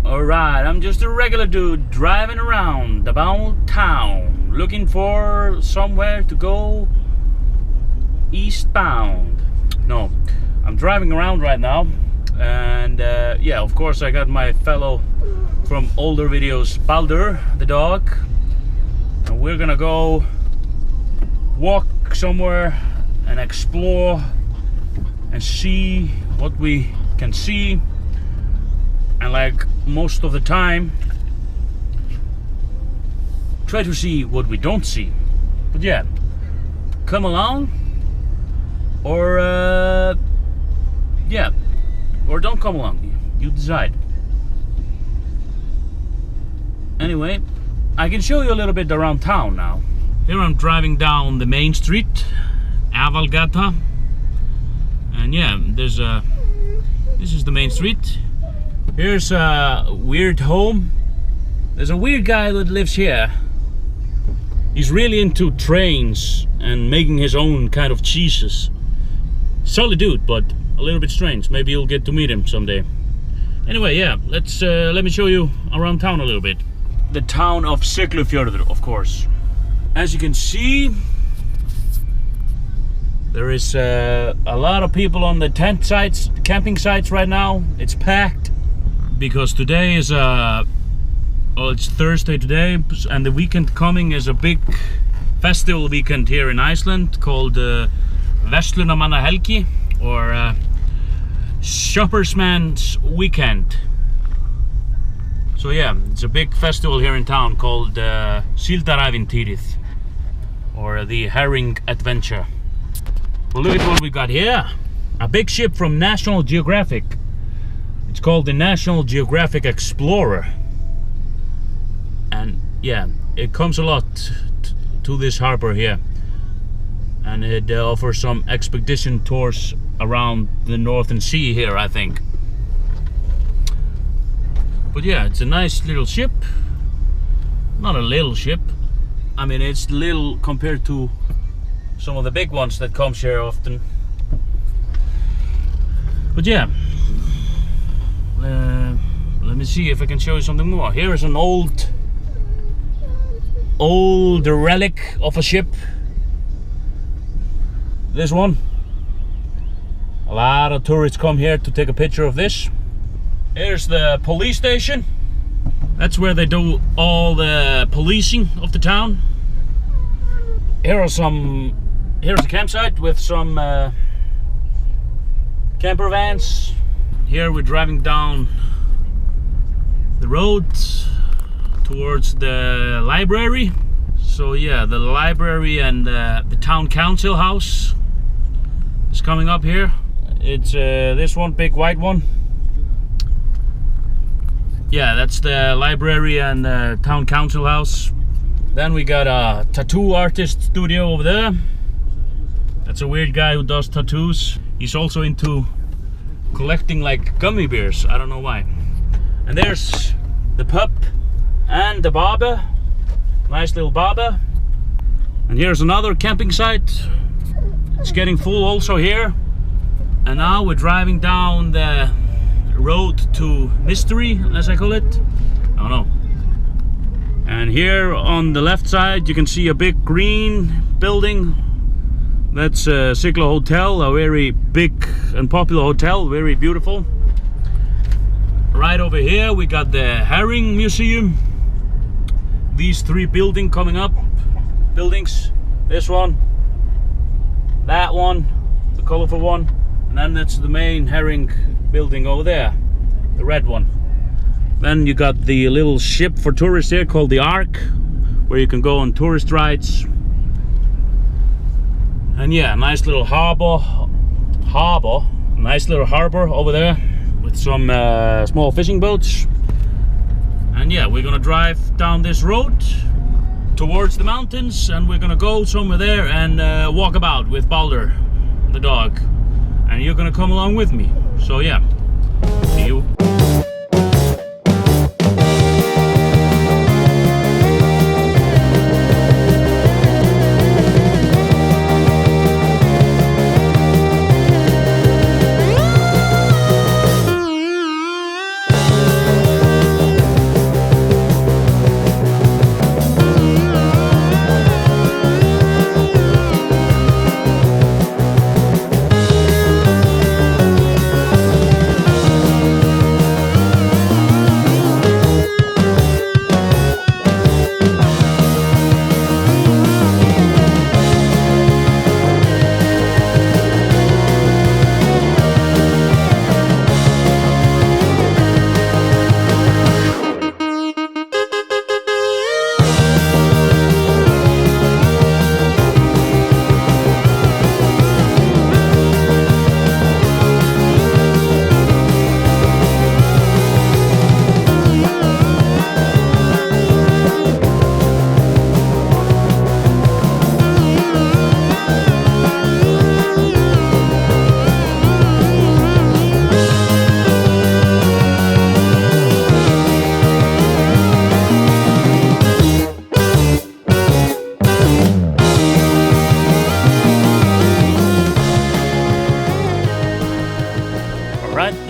Alright, I'm just a regular dude driving around about town looking for somewhere to go eastbound. No, I'm driving around right now, and yeah, of course I got my fellow from older videos, Baldur the Dog, and we're gonna go walk somewhere and explore and see what we can see. And like most of the time, try to see what we don't see. But yeah, come along, or yeah, or don't come along. You decide. Anyway, I can show you a little bit around town now. Here I'm driving down the main street, Avalgata, and yeah, there's a. This is the main street. Here's a weird home. There's a weird guy that lives here. He's really into trains and making his own kind of cheeses. Solid dude, but a little bit strange. Maybe you'll get to meet him someday. Anyway, yeah, let me show you around town a little bit. The town of Skútudalur, of course. As you can see, there is a lot of people on the tent sites, camping sites right now. It's packed. Because today is well, it's Thursday today, and the weekend coming is a big festival weekend here in Iceland called Verslunarmannahelgi, or Shoppersman's Weekend. So yeah, it's a big festival here in town called Síldarævintýrið, or the Herring Adventure. Well, look at what we got here. A big ship from National Geographic. It's called the National Geographic Explorer, and yeah, it comes a lot to this harbor here, and it offers some expedition tours around the Northern Sea here, I think. But yeah, it's a nice little ship. Not a little ship. I mean, it's little compared to some of the big ones that comes here often. But yeah. Let me see if I can show you something more. Here is an old relic of a ship. This one. A lot of tourists come here to take a picture of this. Here's the police station. That's where they do all the policing of the town. Here's a campsite with some camper vans. Here we're driving down the road towards the library. So yeah, the library and the town council house is coming up here. It's this one, big white one. Yeah, that's the library and town council house. Then we got a tattoo artist studio over there. That's a weird guy who does tattoos. He's also into collecting like gummy bears. I don't know why. And there's the pub and the barber. Nice little barber. And here's another camping site. It's getting full also here. And now we're driving down the road to Mystery, as I call it. I don't know. And here on the left side you can see a big green building. That's Sigla Hotel, a very big and popular hotel, very beautiful. Right over here we got the Herring Museum. These three buildings coming up. Buildings. This one, that one, the colorful one, and then that's the main herring building over there, the red one. Then you got the little ship for tourists here called the Ark, where you can go on tourist rides. And yeah, nice little nice little harbor over there with some small fishing boats. And yeah, we're gonna drive down this road towards the mountains, and we're gonna go somewhere there and walk about with Baldur the dog, and you're gonna come along with me. So yeah, see you.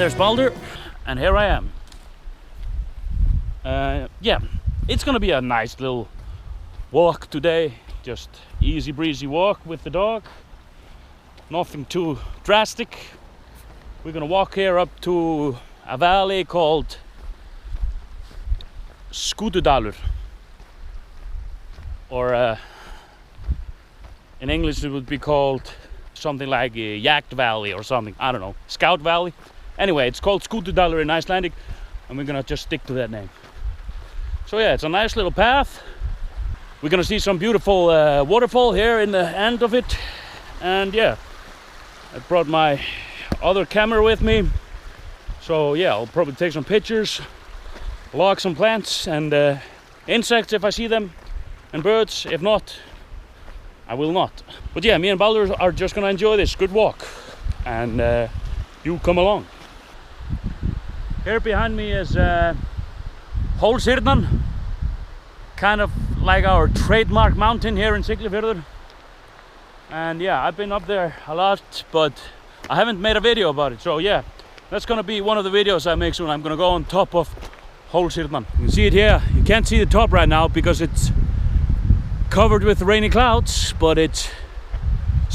there's Baldur, and here I am. Yeah, it's gonna be a nice little walk today. Just easy breezy walk with the dog. Nothing too drastic. We're gonna walk here up to a valley called Skútudalur, or in English it would be called something like Yacht Valley or something, I don't know, Scout Valley. Anyway, it's called Skútudalur in Icelandic, and we're gonna just stick to that name. So yeah, it's a nice little path. We're gonna see some beautiful waterfall here in the end of it. And yeah, I brought my other camera with me. So yeah, I'll probably take some pictures, log some plants and insects if I see them, and birds. If not, I will not. But yeah, me and Baldur are just gonna enjoy this good walk, and you come along. Here behind me is Hólshyrnan, kind of like our trademark mountain here in Siglufjörður. And yeah, I've been up there a lot, but I haven't made a video about it. So yeah, that's gonna be one of the videos I make soon. I'm gonna go on top of Hólshyrnan. You can see it here. You can't see the top right now because it's covered with rainy clouds, but it's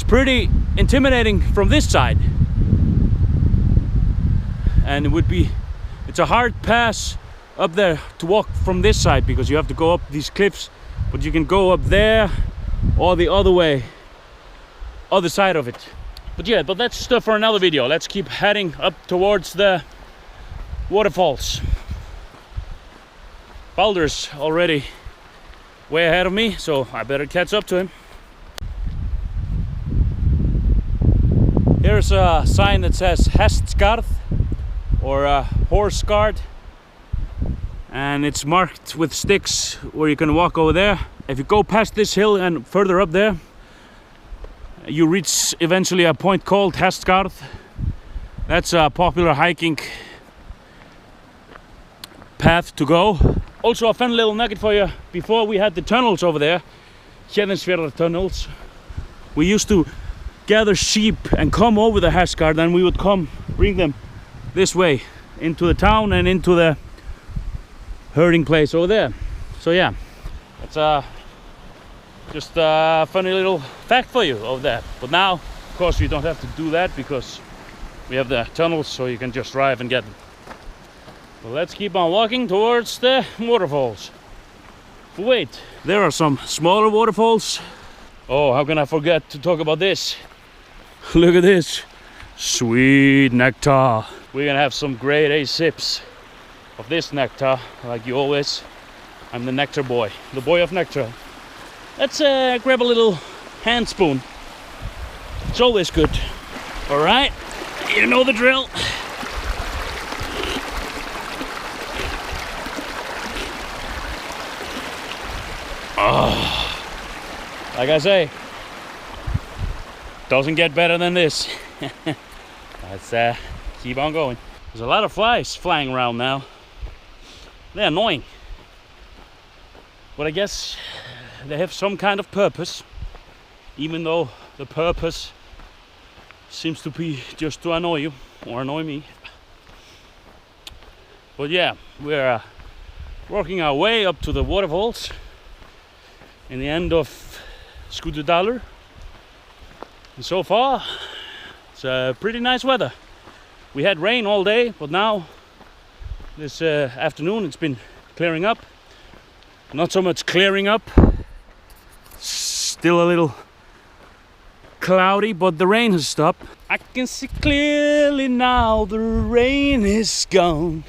pretty intimidating from this side. And it's a hard pass up there to walk from this side because you have to go up these cliffs, but you can go up there or the other way, other side of it. But yeah, but that's stuff for another video. Let's keep heading up towards the waterfalls. Baldur's already way ahead of me, so I better catch up to him. Here's a sign that says Hestskarð, or horse guard, and it's marked with sticks where you can walk over there. If you go past this hill and further up there, you reach eventually a point called Hestskarð. That's a popular hiking path to go. Also a fun little nugget for you. Before we had the tunnels over there, Héðinsfjarðar tunnels, we used to gather sheep and come over the Hestskarð, and we would bring them this way into the town and into the herding place over there. So yeah, it's just a funny little fact for you over there. But now, of course, you don't have to do that because we have the tunnels, so you can just drive and get them. Well, let's keep on walking towards the waterfalls. But wait, there are some smaller waterfalls. Oh, how can I forget to talk about this? Look at this. Sweet nectar. We're gonna have some grade A sips of this nectar, like you always. I'm the nectar boy, the boy of nectar. Let's grab a little hand spoon. It's always good. All right, you know the drill. Oh, like I say, doesn't get better than this. Let's keep on going. There's a lot of flies flying around now. They're annoying, but I guess they have some kind of purpose, even though the purpose seems to be just to annoy you or annoy me. But yeah, we're working our way up to the waterfalls in the end of Skútudalur, and so far it's pretty nice weather. We had rain all day, but now this afternoon it's been clearing up. Not so much clearing up, still a little cloudy, but the rain has stopped. I can see clearly now, the rain is gone.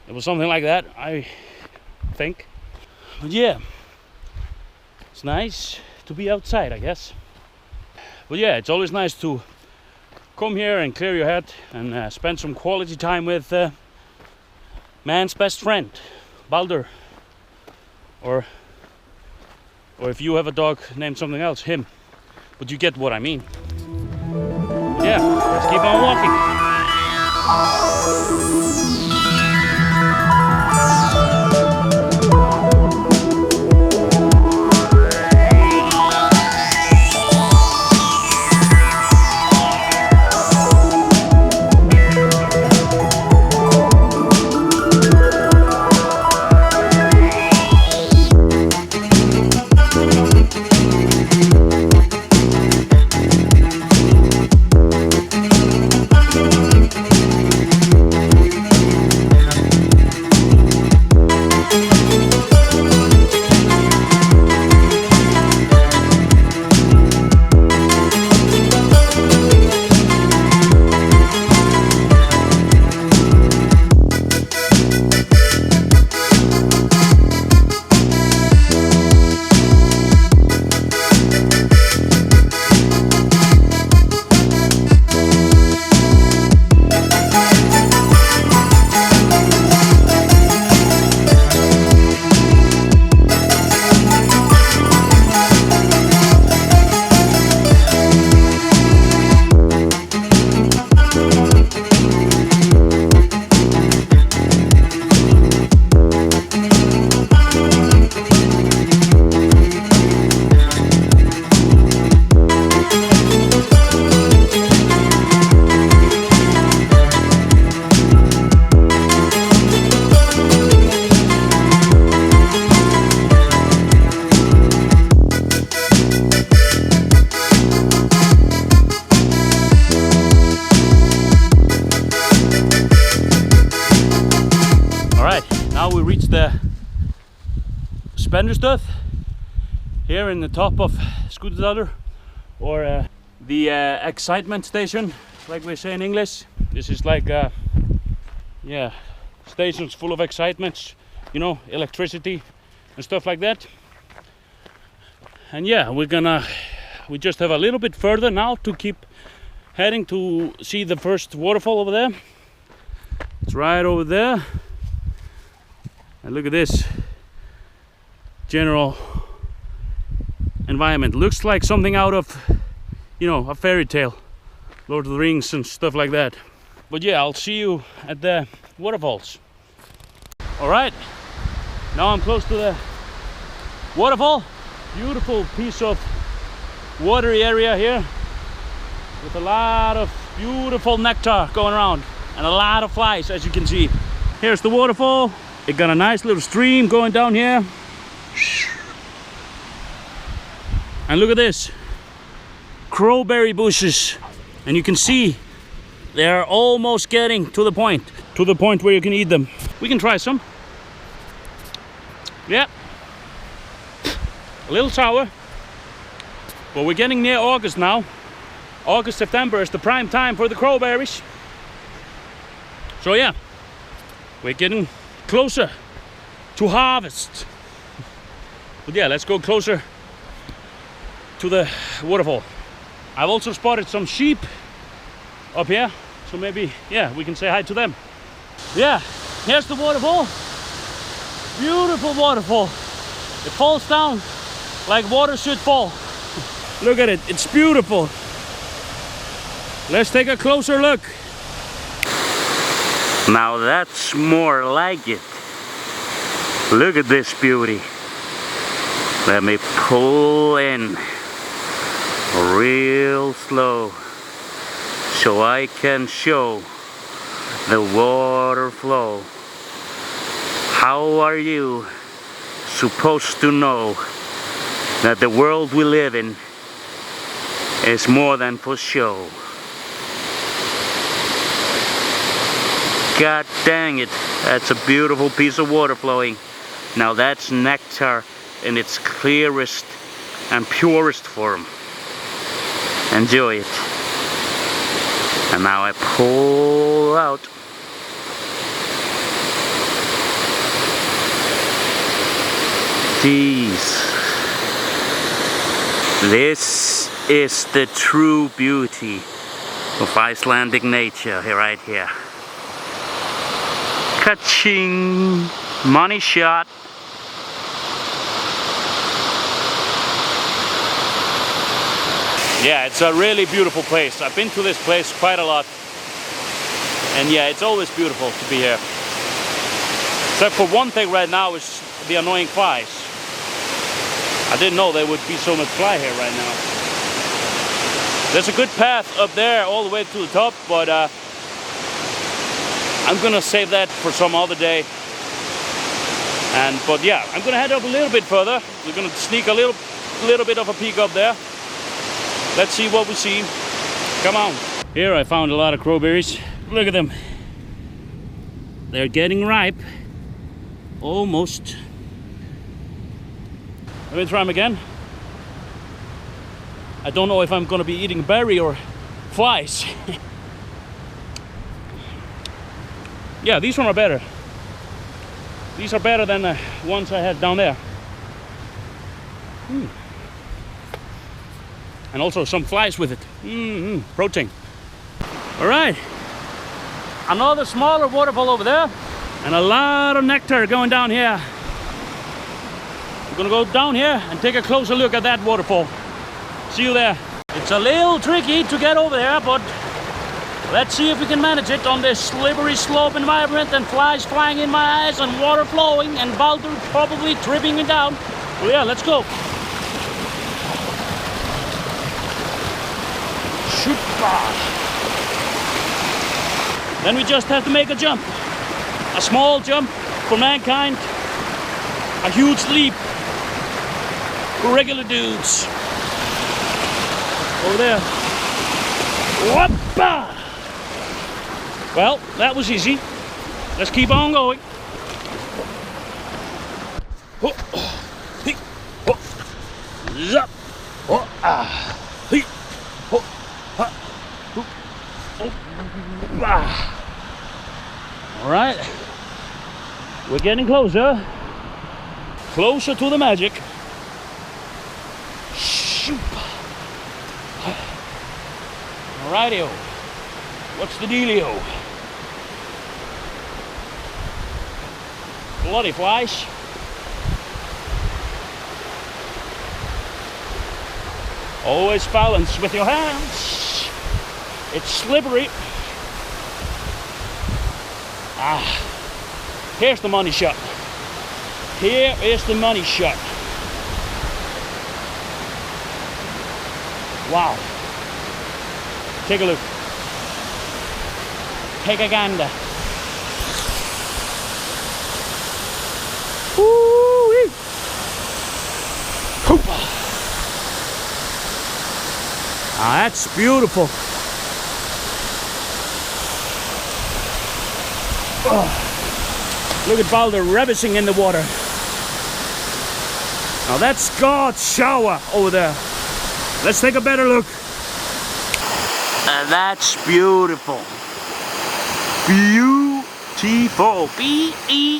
It was something like that, I think. But yeah, it's nice to be outside, I guess. But yeah, it's always nice to come here and clear your head and spend some quality time with man's best friend, Baldur. Or if you have a dog named something else, him. But you get what I mean. Yeah, let's keep on walking. Now we reach the Spennustöð here in the top of Skútudalur, or the excitement station, like we say in English. This is like yeah, stations full of excitements, you know, electricity and stuff like that. And yeah, we just have a little bit further now to keep heading to see the first waterfall over there. It's right over there. And look at this general environment. Looks like something out of, you know, a fairy tale, Lord of the Rings and stuff like that. But yeah, I'll see you at the waterfalls. All right, now I'm close to the waterfall. Beautiful piece of watery area here with a lot of beautiful nectar going around and a lot of flies, as you can see. Here's the waterfall. It got a nice little stream going down here. And look at this, crowberry bushes. And you can see they're almost getting to the point where you can eat them. We can try some. Yeah, a little sour, but we're getting near August now. August, September is the prime time for the crowberries. So yeah, we're getting closer to harvest. But yeah, let's go closer to the waterfall. I've also spotted some sheep up here, so maybe, yeah, we can say hi to them. Yeah, here's the waterfall. Beautiful waterfall. It falls down like water should fall. Look at it, it's beautiful. Let's take a closer look. Now that's more like it. Look at this beauty. Let me pull in real slow so I can show the water flow. How are you supposed to know that the world we live in is more than for show? God dang it, that's a beautiful piece of water flowing. Now that's nectar in its clearest and purest form. Enjoy it. And now I pull out. Jeez. This is the true beauty of Icelandic nature right here. Ka-ching! Money shot. Yeah, it's a really beautiful place. I've been to this place quite a lot. And yeah, it's always beautiful to be here. Except for one thing right now is the annoying flies. I didn't know there would be so much fly here right now. There's a good path up there all the way to the top, but I'm gonna save that for some other day. But yeah, I'm gonna head up a little bit further. We're gonna sneak a little bit of a peek up there. Let's see what we see. Come on. Here I found a lot of crowberries. Look at them. They're getting ripe. Almost. Let me try them again. I don't know if I'm gonna be eating berry or flies. Yeah, these ones are better. These are better than the ones I had down there. And also some flies with it. Protein. All right. Another smaller waterfall over there. And a lot of nectar going down here. We're gonna go down here and take a closer look at that waterfall. See you there. It's a little tricky to get over there, but let's see if we can manage it on this slippery slope environment and flies flying in my eyes and water flowing and Baldur probably tripping me down. Well, yeah, let's go. Shoot. Then we just have to make a jump. A small jump for mankind. A huge leap for regular dudes. Over there. Whoppa! Well, that was easy. Let's keep on going. Ho, hi, ho, zap, ho, ah, hi, ho, ha, ho, oh, ah. All right, we're getting closer to the magic. Shoop. Alrighty-o, what's the dealio? Bloody flies. Always balance with your hands. It's slippery. Ah, here's the money shot. Here is the money shot. Wow. Take a look. Take a gander. Woo-wee. Ah, that's beautiful. Oh. Look at Baldur ravishing in the water. Now that's God's shower over there. Let's take a better look. And that's beautiful. Beautiful. B-E-A-U-T-ful.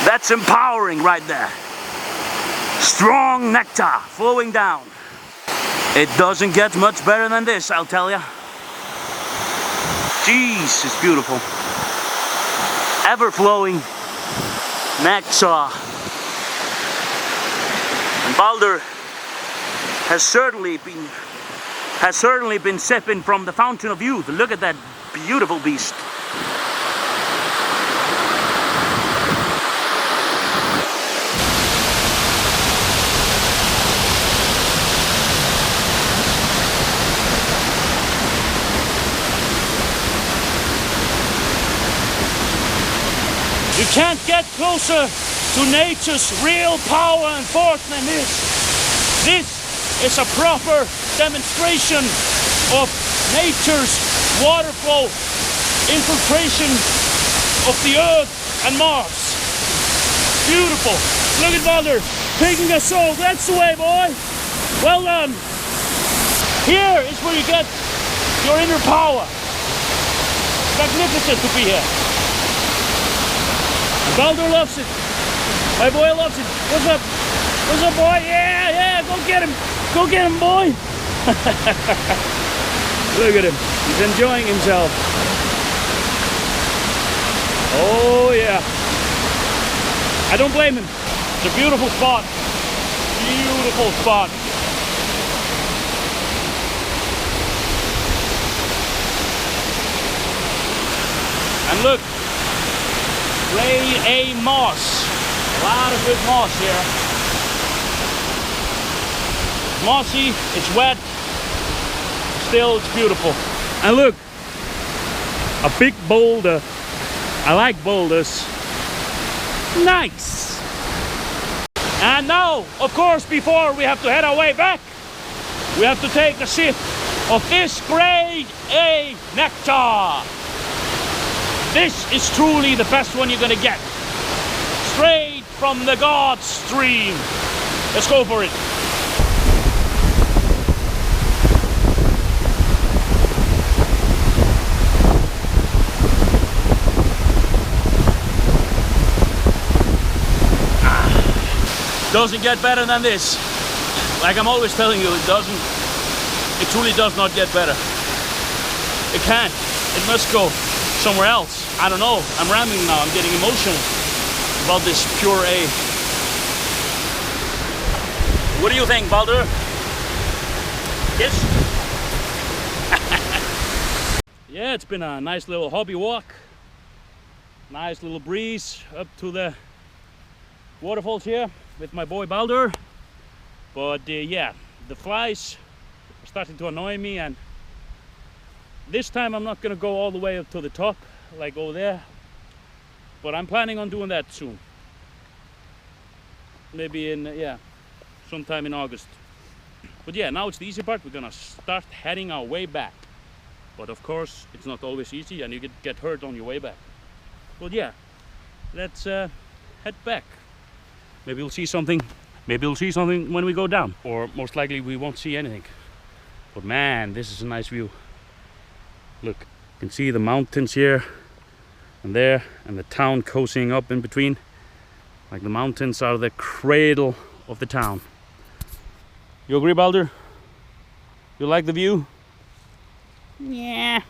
That's empowering right there. Strong nectar flowing down. It doesn't get much better than this, I'll tell ya. Jeez, it's beautiful. Ever-flowing nectar. And Baldur has certainly been sipping from the fountain of youth. Look at that beautiful beast. You can't get closer to nature's real power and force than this. This is a proper demonstration of nature's water flow, infiltration of the Earth and Mars. Beautiful. Look at Baldur taking a soul. That's the way, boy. Well done. Here is where you get your inner power. Magnificent to be here. Baldur loves it. My boy loves it. What's up? What's up, boy? Yeah, yeah, go get him. Go get him, boy. Look at him. He's enjoying himself. Oh, yeah. I don't blame him. It's a beautiful spot. Beautiful spot. And look. Grade A moss. A lot of good moss here. Mossy, it's wet. Still, it's beautiful. And look, a big boulder. I like boulders. Nice. And now, of course, before we have to head our way back, we have to take a sip of this grade A nectar. This is truly the best one you're gonna get. Straight from the God stream. Let's go for it. Doesn't get better than this. Like I'm always telling you, it doesn't. It truly does not get better. It can't. It must go somewhere else. I don't know. I'm rambling now. I'm getting emotional about this pure A. What do you think, Baldur? Yes? Yeah, it's been a nice little hobby walk. Nice little breeze up to the waterfalls here with my boy Baldur. But yeah, the flies are starting to annoy me, and this time I'm not gonna go all the way up to the top like over there, but I'm planning on doing that soon. Maybe in yeah, sometime in August. But yeah, now it's the easy part. We're gonna start heading our way back. But of course, it's not always easy and you get hurt on your way back. But yeah, let's head back. Maybe we'll see something. Maybe we'll see something when we go down. Or most likely we won't see anything. But man, this is a nice view. Look, you can see the mountains here and there, and the town cozying up in between. Like the mountains are the cradle of the town. You agree, Baldur? You like the view? Yeah.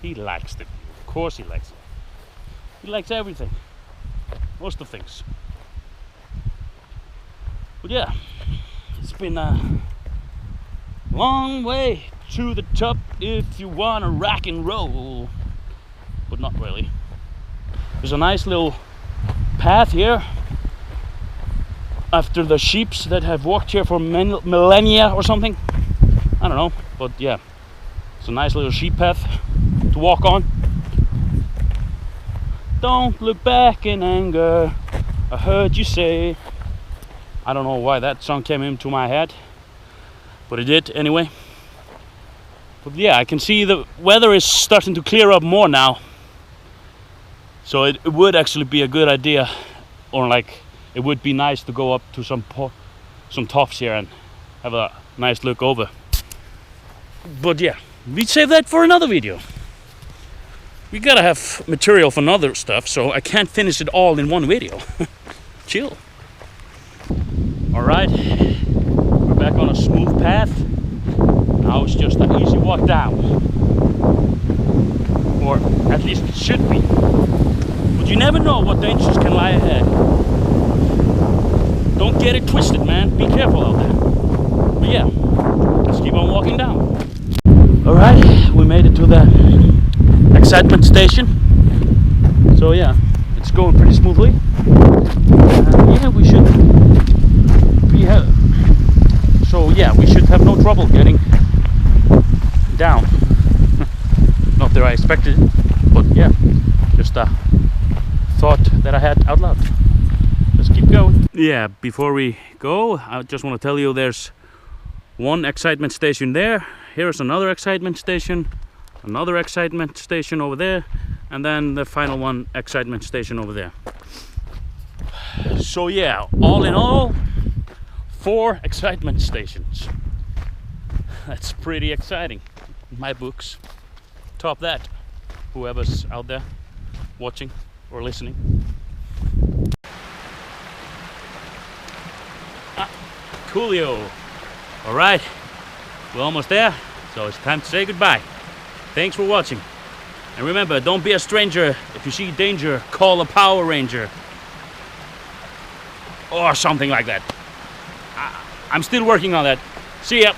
He likes the view. Of course he likes it. He likes everything. Most of things. But yeah, it's been a long way to the top if you wanna rock and roll. But not really. There's a nice little path here after the sheeps that have walked here for millennia or something. I don't know, but yeah, it's a nice little sheep path to walk on. Don't look back in anger, I heard you say. I don't know why that song came into my head, but it did anyway. But yeah, I can see the weather is starting to clear up more now. So it would actually be a good idea, or like it would be nice to go up to some tops here and have a nice look over. But yeah, we'd save that for another video. We gotta have material for other stuff, so I can't finish it all in one video. Chill. Alright, we're back on a smooth path. Now it's just an easy walk down. Or at least it should be. But you never know what dangers can lie ahead. Don't get it twisted, man. Be careful out there. But yeah, let's keep on walking down. Alright, we made it to the excitement station. So yeah, it's going pretty smoothly. Yeah, we should we should have no trouble getting down. Not that I expected it, but yeah, just a thought that I had out loud. Let's keep going. Yeah, before we go, I just want to tell you there's one excitement station there. Here's another excitement station over there, and then the final one, excitement station over there. So yeah, all in all, 4 excitement stations. That's pretty exciting in my books. Top that, whoever's out there watching or listening. Coolio. All right, we're almost there, so it's time to say goodbye. Thanks for watching. And remember, don't be a stranger. If you see danger, call a Power Ranger. Or something like that. I'm still working on that. See ya.